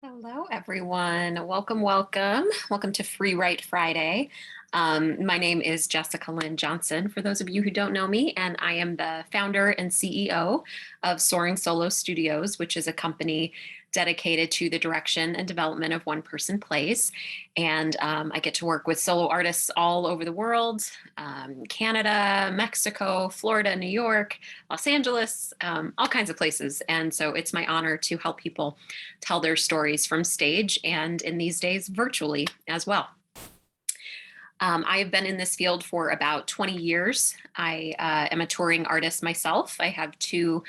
Hello, everyone. Welcome, welcome. Welcome to Free Write Friday. My name is Jessica Lynn Johnson, for those of you who don't know me, and I am the founder and CEO of Soaring Solo Studios, which is a company dedicated to the direction and development of one-person plays. And I get to work with solo artists all over the world, Canada, Mexico, Florida, New York, Los Angeles, all kinds of places. And so it's my honor to help people tell their stories from stage and in these days virtually as well. I have been in this field for about 20 years. I am a touring artist myself. I have two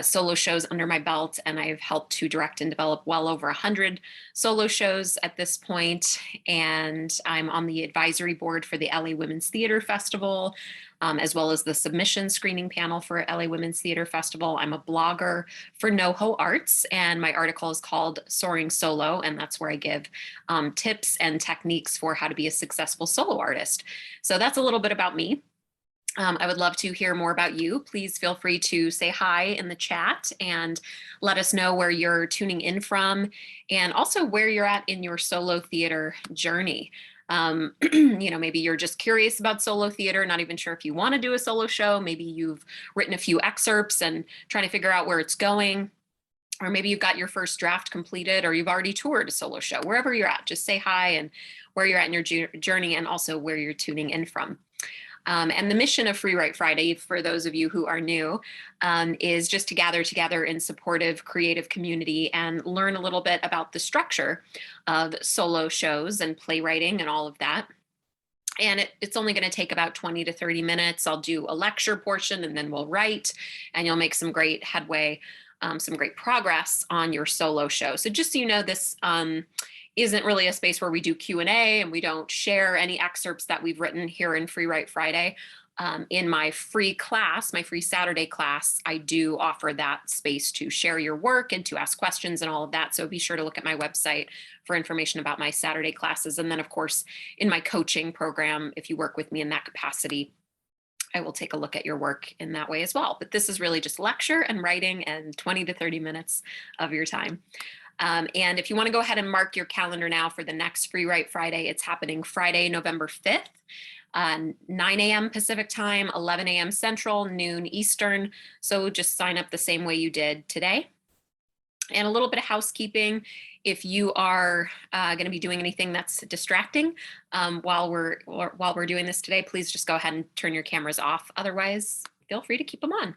solo shows under my belt, and I've helped to direct and develop well over 100 solo shows at this point. And I'm on the advisory board for the LA Women's Theater Festival, as well as the submission screening panel for LA Women's Theater Festival. I'm a blogger for NoHo Arts, and my article is called Soaring Solo, and that's where I give tips and techniques for how to be a successful solo artist. So that's a little bit about me. I would love to hear more about you. Please feel free to say hi in the chat and let us know where you're tuning in from, and also where you're at in your solo theater journey. Maybe you're just curious about solo theater, not even sure if you want to do a solo show. Maybe you've written a few excerpts and trying to figure out where it's going. Or maybe you've got your first draft completed, or you've already toured a solo show. Wherever you're at, just say hi and where you're at in your journey, and also where you're tuning in from. And the mission of Free Write Friday, for those of you who are new, is just to gather together in supportive, creative community and learn a little bit about the structure of solo shows and playwriting and all of that. And it's only going to take about 20 to 30 minutes. I'll do a lecture portion, and then we'll write, and you'll make some great headway, some great progress on your solo show. So just so you know, this isn't really a space where we do Q&A, and we don't share any excerpts that we've written here in Free Write Friday. In my free class, my free Saturday class, I do offer that space to share your work and to ask questions and all of that. So be sure to look at my website for information about my Saturday classes. And then, of course, in my coaching program, if you work with me in that capacity, I will take a look at your work in that way as well. But this is really just lecture and writing and 20 to 30 minutes of your time. And if you want to go ahead and mark your calendar now for the next Free Write Friday, it's happening Friday, November 5th, 9 a.m. Pacific time, 11 a.m. Central, noon Eastern. So just sign up the same way you did today. And a little bit of housekeeping. If you are going to be doing anything that's distracting while we're doing this today, please just go ahead and turn your cameras off. Otherwise, feel free to keep them on.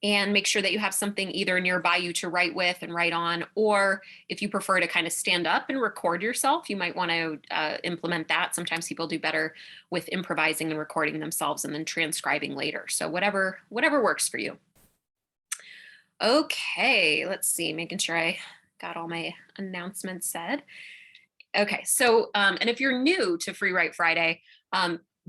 And make sure that you have something either nearby you to write with and write on, or if you prefer to kind of stand up and record yourself, you might want to implement that. Sometimes people do better with improvising and recording themselves and then transcribing later. So whatever works for you. Okay, let's see, making sure I got all my announcements said. Okay, so, and if you're new to Free Write Friday,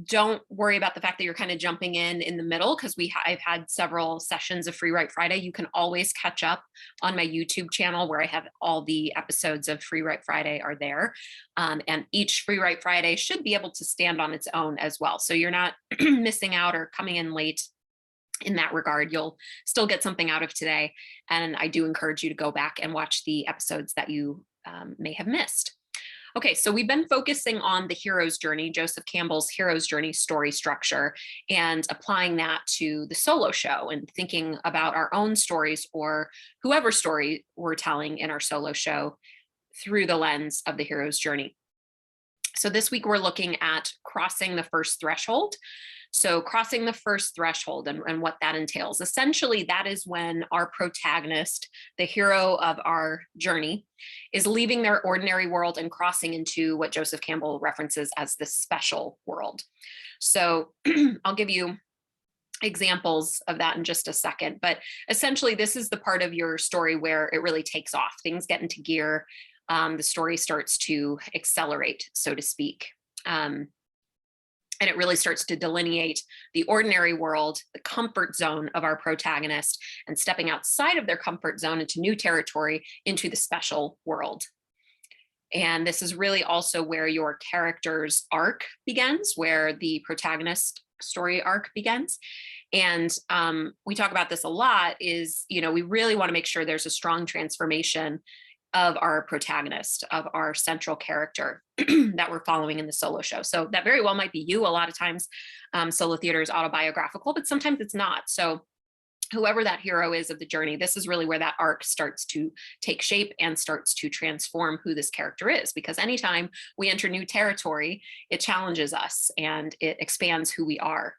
don't worry about the fact that you're kind of jumping in the middle, because I've had several sessions of Free Write Friday. You can always catch up on my YouTube channel, where I have all the episodes of Free Write Friday are there. And each Free Write Friday should be able to stand on its own as well. So you're not missing out or coming in late in that regard. You'll still get something out of today. And I do encourage you to go back and watch the episodes that you may have missed. Okay, so we've been focusing on the hero's journey, Joseph Campbell's hero's journey story structure, and applying that to the solo show and thinking about our own stories, or whoever story we're telling in our solo show, through the lens of the hero's journey. So this week we're looking at crossing the first threshold. So crossing the first threshold and what that entails. Essentially, that is when our protagonist, the hero of our journey, is leaving their ordinary world and crossing into what Joseph Campbell references as the special world. So I'll give you examples of that in just a second. But essentially, this is the part of your story where it really takes off. Things get into gear. The story starts to accelerate, so to speak. And it really starts to delineate the ordinary world, the comfort zone of our protagonist, and stepping outside of their comfort zone into new territory, into the special world. And this is really also where your character's arc begins, where the protagonist story arc begins. And we talk about this a lot, is, we really want to make sure there's a strong transformation of our protagonist, of our central character that we're following in the solo show. So that very well might be you. A lot of times, solo theater is autobiographical, but sometimes it's not. So whoever that hero is of the journey, this is really where that arc starts to take shape and starts to transform who this character is. Because anytime we enter new territory, it challenges us and it expands who we are.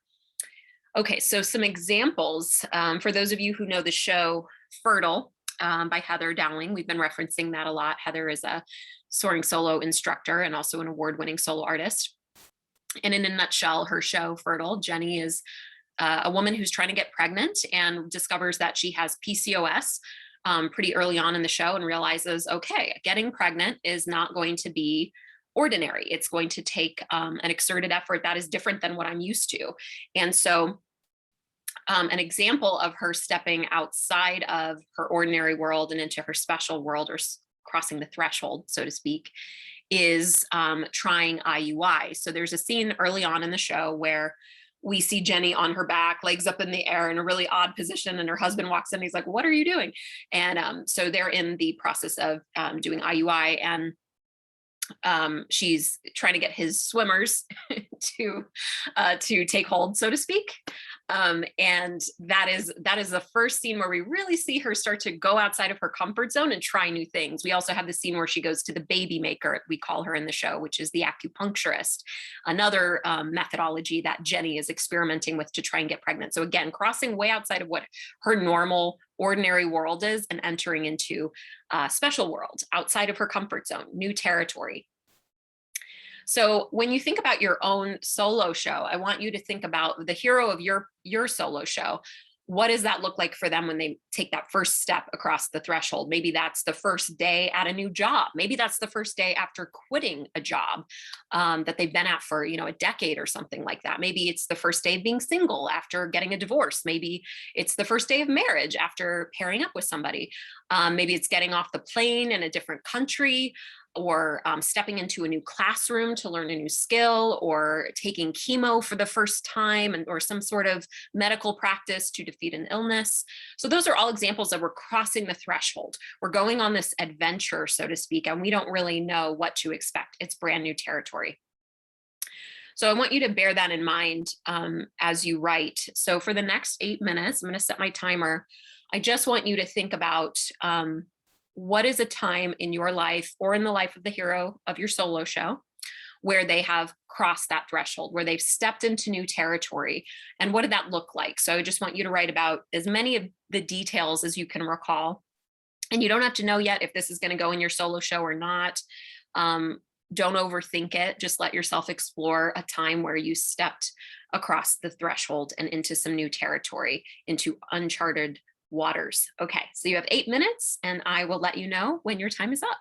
Okay, so some examples for those of you who know the show Fertile by Heather Dowling. We've been referencing that a lot. Heather is a soaring solo instructor and also an award-winning solo artist. And in a nutshell, her show Fertile, Jenny is a woman who's trying to get pregnant and discovers that she has PCOS pretty early on in the show and realizes, okay, getting pregnant is not going to be ordinary. It's going to take an exerted effort that is different than what I'm used to. And so an example of her stepping outside of her ordinary world and into her special world, or crossing the threshold, so to speak, is trying IUI. So there's a scene early on in the show where we see Jenny on her back, legs up in the air in a really odd position, and her husband walks in and he's like, "What are you doing?" And so they're in the process of doing IUI, and she's trying to get his swimmers to take hold, so to speak. And that is the first scene where we really see her start to go outside of her comfort zone and try new things. We also have the scene where she goes to the baby maker, we call her in the show, which is the acupuncturist, another methodology that Jenny is experimenting with to try and get pregnant. So again, crossing way outside of what her normal ordinary world is and entering into a special world outside of her comfort zone, new territory. So when you think about your own solo show, I want you to think about the hero of your solo show. What does that look like for them when they take that first step across the threshold? Maybe that's the first day at a new job. Maybe that's the first day after quitting a job that they've been at for, a decade or something like that. Maybe it's the first day of being single after getting a divorce. Maybe it's the first day of marriage after pairing up with somebody. Maybe it's getting off the plane in a different country, or stepping into a new classroom to learn a new skill, or taking chemo for the first time, or some sort of medical practice to defeat an illness. So those are all examples of we're crossing the threshold. We're going on this adventure, so to speak, and we don't really know what to expect. It's brand new territory. So I want you to bear that in mind as you write. So for the next 8 minutes, I'm going to set my timer. I just want you to think about what is a time in your life or in the life of the hero of your solo show where they have crossed that threshold, where they've stepped into new territory, and what did that look like? So I just want you to write about as many of the details as you can recall. And you don't have to know yet if this is going to go in your solo show or not. Don't overthink it. Just let yourself explore a time where you stepped across the threshold and into some new territory, into uncharted waters. Okay, so you have 8 minutes, and I will let you know when your time is up.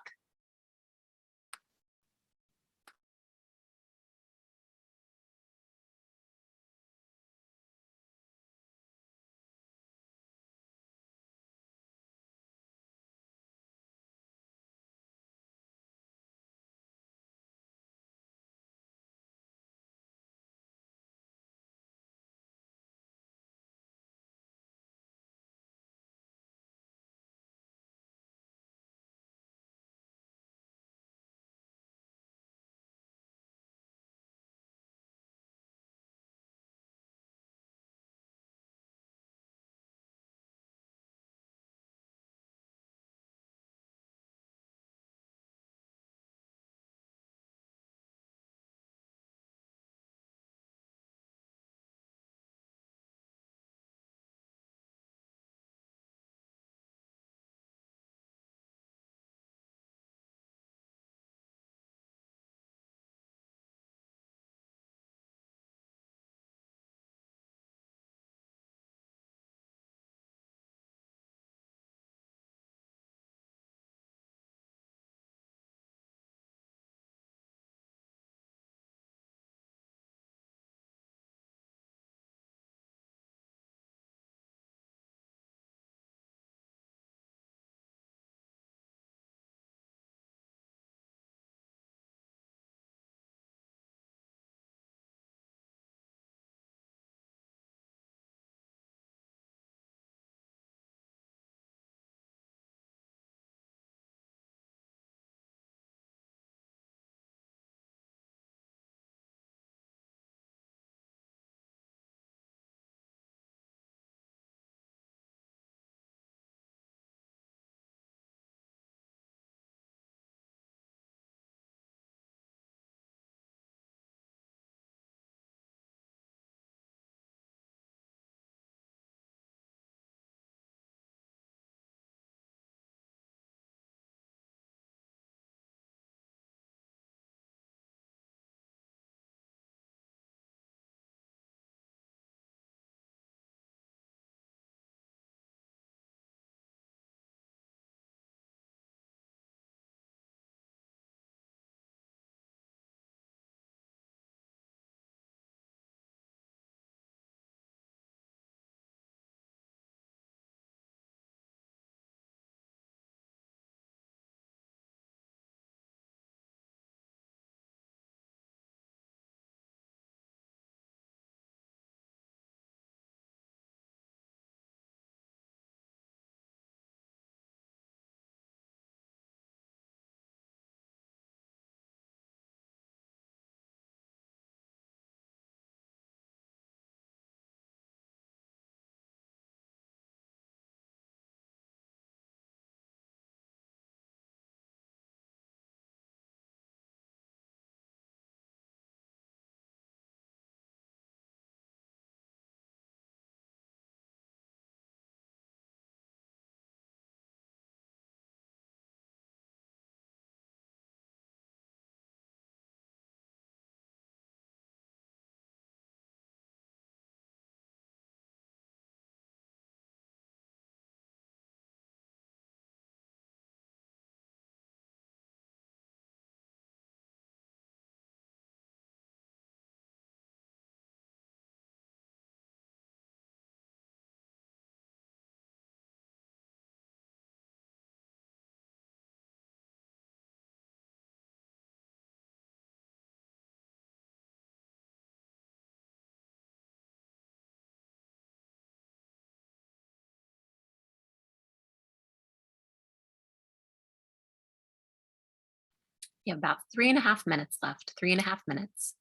You have about 3.5 minutes left, 3.5 minutes.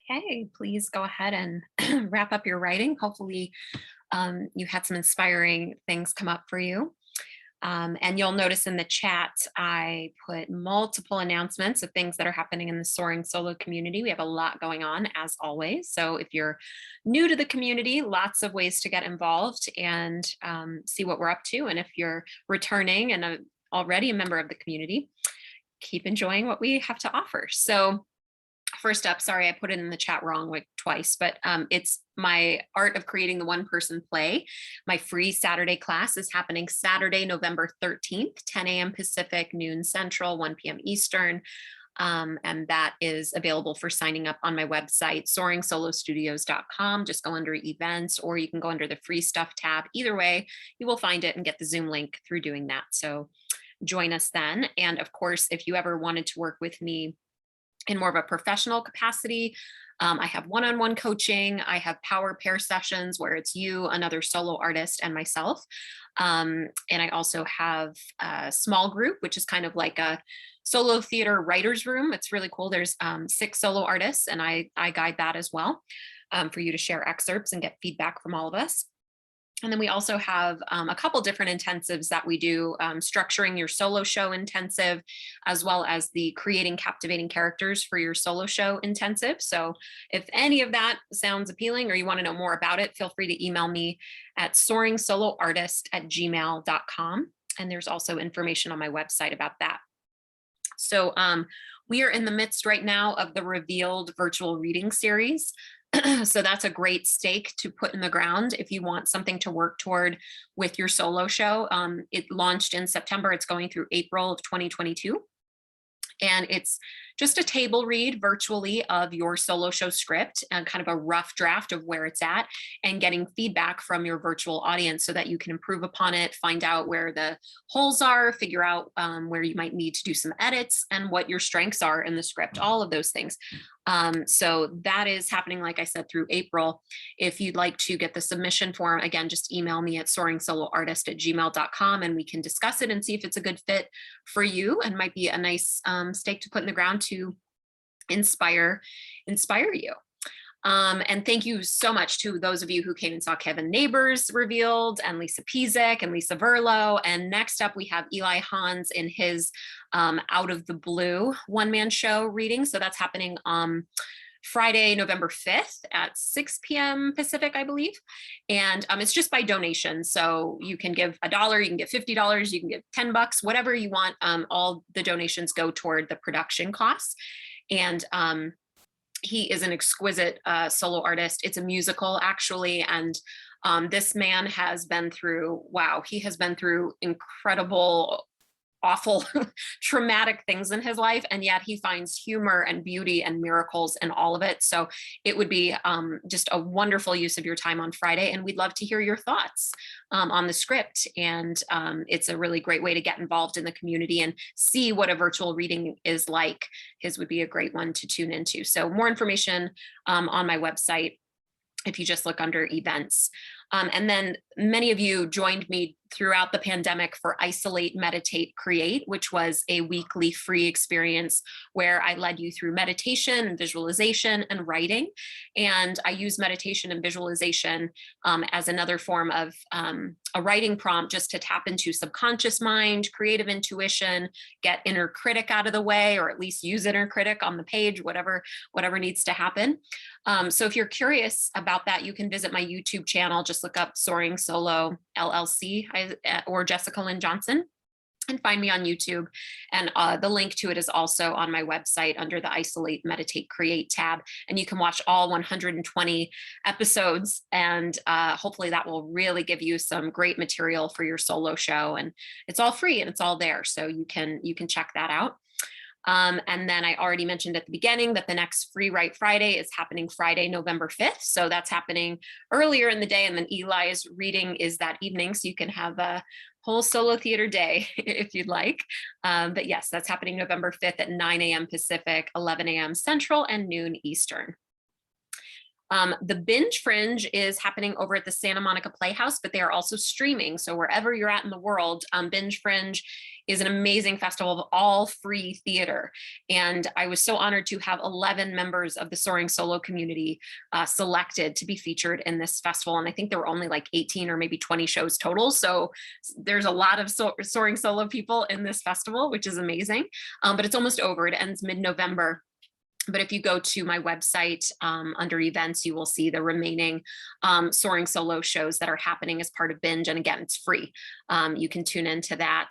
Okay, please go ahead and wrap up your writing. Hopefully, you had some inspiring things come up for you. And you'll notice in the chat, I put multiple announcements of things that are happening in the Soaring Solo community. We have a lot going on, as always. So if you're new to the community, lots of ways to get involved and see what we're up to. And if you're returning and already a member of the community, keep enjoying what we have to offer. So first up, sorry, I put it in the chat wrong like twice, but it's my Art of Creating the One Person Play. My free Saturday class is happening Saturday, November 13th, 10 a.m. Pacific, noon Central, 1 p.m. Eastern. And that is available for signing up on my website, soaringSoloStudios.com. Just go under events, or you can go under the free stuff tab. Either way, you will find it and get the Zoom link through doing that. So join us then. And of course, if you ever wanted to work with me in more of a professional capacity, I have one-on-one coaching. I have power pair sessions where it's you, another solo artist, and myself. And I also have a small group, which is kind of like a solo theater writer's room. It's really cool. There's 6 solo artists, and I guide that as well, for you to share excerpts and get feedback from all of us. And then we also have a couple different intensives that we do, structuring your solo show intensive, as well as the creating captivating characters for your solo show intensive. So if any of that sounds appealing or you want to know more about it, feel free to email me at soaringsoloartist@gmail.com. And there's also information on my website about that. So we are in the midst right now of the Revealed virtual reading series. So that's a great stake to put in the ground if you want something to work toward with your solo show. It launched in September. It's going through April of 2022. And it's just a table read virtually of your solo show script and kind of a rough draft of where it's at, and getting feedback from your virtual audience so that you can improve upon it, find out where the holes are, figure out where you might need to do some edits, and what your strengths are in the script, all of those things. So that is happening, like I said, through April. If you'd like to get the submission form, again, just email me at soaringsoloartist@gmail.com, and we can discuss it and see if it's a good fit for you and might be a nice stake to put in the ground to inspire you. And thank you so much to those of you who came and saw Kevin Neighbors Revealed, and Lisa Pizek and Lisa Verlo. And next up, we have Eli Hans in his Out of the Blue one-man show reading. So that's happening Friday, November 5th at 6 p.m. Pacific, I believe. And it's just by donation. So you can give $1, you can give $50, you can give $10, whatever you want. All the donations go toward the production costs. And he is an exquisite solo artist. It's a musical, actually. And this man has been through, wow, he has been through incredible, awful, traumatic things in his life. And yet he finds humor and beauty and miracles in all of it. So it would be just a wonderful use of your time on Friday. And we'd love to hear your thoughts on the script. And it's a really great way to get involved in the community and see what a virtual reading is like. His would be a great one to tune into. So more information on my website if you just look under events. And then many of you joined me throughout the pandemic for Isolate, Meditate, Create, which was a weekly free experience where I led you through meditation and visualization and writing. And I use meditation and visualization as another form of a writing prompt, just to tap into subconscious mind, creative intuition, get inner critic out of the way, or at least use inner critic on the page, whatever needs to happen. So if you're curious about that, you can visit my YouTube channel. Just look up Soaring Solo LLC or Jessica Lynn Johnson and find me on YouTube. And the link to it is also on my website under the Isolate, Meditate, Create tab. And you can watch all 120 episodes. And hopefully that will really give you some great material for your solo show. And it's all free and it's all there. So you can check that out. And then I already mentioned at the beginning that the next FREEWrite Friday is happening Friday, November 5th. So that's happening earlier in the day. And then Eli's reading is that evening. So you can have a whole solo theater day if you'd like. But yes, that's happening November 5th at 9 a.m. Pacific, 11 a.m. Central, and noon Eastern. The Binge Fringe is happening over at the Santa Monica Playhouse, but they are also streaming. So wherever you're at in the world, Binge Fringe is an amazing festival of all free theater. And I was so honored to have 11 members of the Soaring Solo community selected to be featured in this festival. And I think there were only like 18 or maybe 20 shows total. So there's a lot of Soaring Solo people in this festival, which is amazing. But it's almost over. It ends mid-November. But if you go to my website under events, you will see the remaining Soaring Solo shows that are happening as part of Binge. And again, it's free. You can tune into that.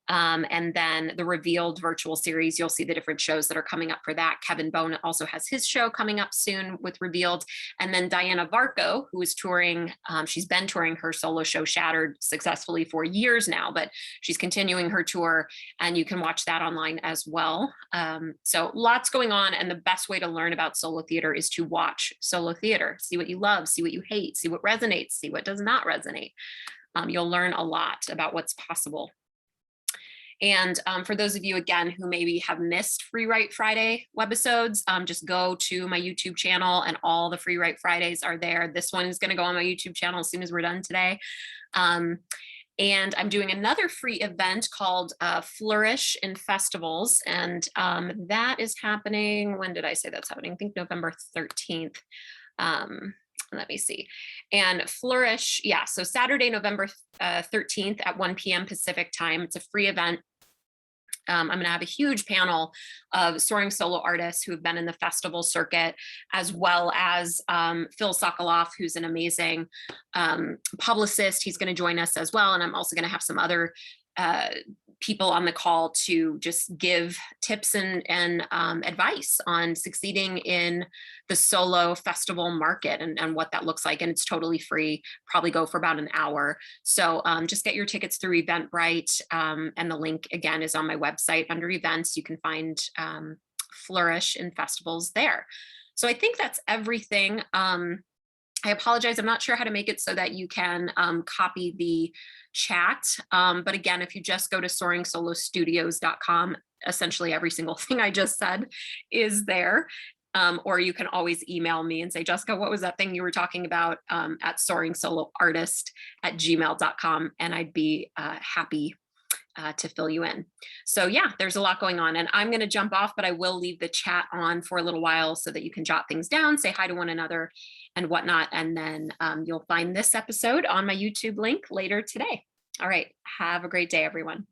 And then the Revealed virtual series, you'll see the different shows that are coming up for that. Kevin Bone also has his show coming up soon with Revealed. And then Diana Varco, who is touring, she's been touring her solo show Shattered successfully for years now, but she's continuing her tour, and you can watch that online as well. So lots going on. And the best way to learn about solo theater is to watch solo theater, see what you love, see what you hate, see what resonates, see what does not resonate. You'll learn a lot about what's possible. And for those of you, again, who maybe have missed FreeWrite Friday webisodes, just go to my YouTube channel and all the FreeWrite Fridays are there. This one is going to go on my YouTube channel as soon as we're done today. And I'm doing another free event called Flourish in Festivals. And that is happening, when did I say that's happening? I think November 13th. Let me see. And Flourish, yeah, so Saturday, November 13th at 1 p.m. Pacific time. It's a free event. I'm going to have a huge panel of soaring solo artists who have been in the festival circuit, as well as Phil Sokoloff, who's an amazing publicist. He's going to join us as well. And I'm also going to have some other people on the call to just give tips and advice on succeeding in the solo festival market and what that looks like. And it's totally free, probably go for about an hour. So just get your tickets through Eventbrite. And the link again is on my website under events. You can find Flourish in Festivals there. So I think that's everything. I apologize. I'm not sure how to make it so that you can copy the chat. But again, if you just go to soaringSoloStudios.com, essentially every single thing I just said is there. Or you can always email me and say, Jessica, what was that thing you were talking about at soaringsoloartist@gmail.com? And I'd be happy to fill you in. So yeah, there's a lot going on, and I'm going to jump off, but I will leave the chat on for a little while so that you can jot things down, say hi to one another and whatnot. And then you'll find this episode on my YouTube link later today. All right. Have a great day, everyone.